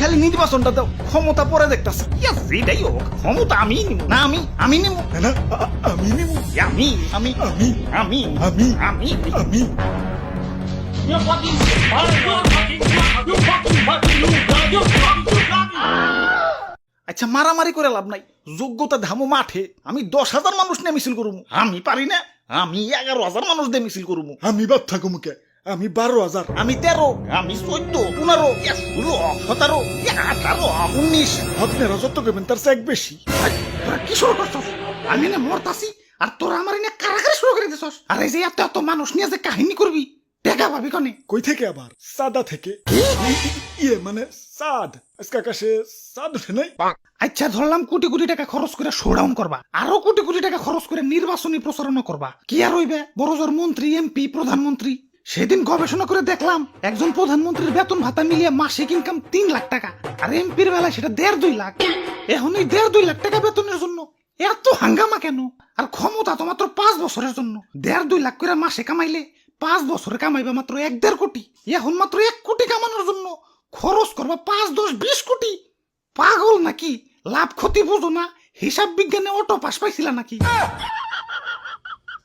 খালি নির্বাচনটা দাও, ক্ষমতা পরে দেখতাছ। যেটাই হোক ক্ষমতা আমি নিব না, আমি নিব না আমি নেব। আমি আমি আমি আমি আমি আমি আমি You fucking আচ্ছা মারামারি করে লাভ নাই, যোগ্যতা ধামো মাঠে। আমি 10,000 মানুষ নিয়ে মিছিল করবো, আমি পারি না? আমি 11,000 মানুষ দিয়ে মিছিল করবো, আমি বাদ থাকো মুখে। আমি 12,000। আমি 13, আমি 14, 15, 16, 17, 18, 19। আপনারা যত করবেন তার চেক বেশি। তোরা কি শুরু করছস? আমি না মরতাছি আর তোরা আমার এনে কারাগারি শুরু করে দিছস। আর এই যে এত এত মানুষ নিয়ে যে কাহিনী করবি, টাকা পাবি কনে? কই থেকে আবার? সাদা থেকে। ইয়ে মানে সাদ। আজকে আকাশে সাদ ওঠে নাই। আচ্ছা ধরলাম কোটি কোটি টাকা খরচ করে শোডাউন করবা, আরো কোটি কোটি টাকা খরচ করে নির্বাচনী প্রচারণা করবা, কি আর হইবে? বড় জোর মন্ত্রী, এমপি, প্রধানমন্ত্রী। সেদিন গবেষণা করে দেখলাম একজন প্রধানমন্ত্রীর বেতন ভাতা মিলিয়ে মাসিক ইনকাম 3 লাখ টাকা, আর এমপির বেলায় সেটা 1.5-2 লাখ। এখন এই 1.5-2 লাখ টাকা বেতনের জন্য এত হাঙ্গামা কেন? আর ক্ষমতা তো মাত্র 5 বছরের জন্য। 1.5-2 লাখ করে মাসে কামাইলে 5 বছরে কামাইবা মাত্র 1-1.5 কোটি। এখন মাত্র 1 কোটি কামানোর জন্য খরচ করবা 5, 10, 20 কোটি। পাগল নাকি? লাভ ক্ষতি বুঝো না? হিসাব বিজ্ঞানে অটো পাস পাইছিলা নাকি?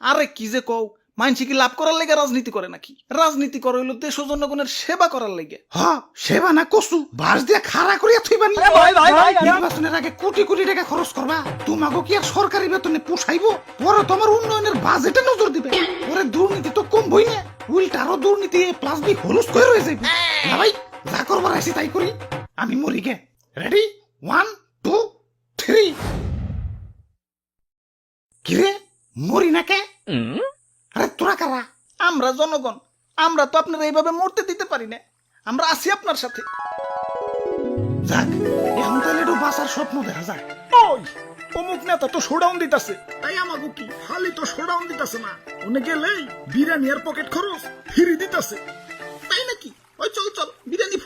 আরে কি যে কও, মানসি কি লাভ করার লেগে রাজনীতি করে নাকি? রাজনীতি করে হইলো দেশ ও জনগণের সেবা করার লেগে। হ্যাঁ সেবা না কসু বাস দিয়া খাড়া করিয়া থইবা নি? নির্বাচনের আগে কোটি কোটি টাকা খরচ করবা, তোমাকে কি আর সরকারি বেতনে পোষাইবো? পরে তোমার উন্নয়নের বাজেটে নজর দিবে। পরে দুর্নীতি তো কমবই না, উল্টা আরো দুর্নীতি প্লাস বি হলুস করে রয়ে যাবে। না ভাই, যা করবার আইছি তাই করি। আমি মরি গে। রেডি? 1, 2, 3। কিরে মরি না কে? আরে তোরা কারা? আমরা জনগণ, আমরা তো আপনারা এইভাবে মরতে দিতে পারি না, আমরা আছি আপনার সাথে। যাক এখন তাহলে একটু বাঁচার স্বপ্ন দেখা যায়। ওই অমুক নেতা তো শোডাউন দিতাছে। তাই আমাকে কি খালি তো শোডাউন দিতেছে না, ওনে গেলেই বিরিয়ানি আর পকেট খরচ ফ্রি দিতেছে। তাই নাকি? ওই চল চল বিরিয়ানি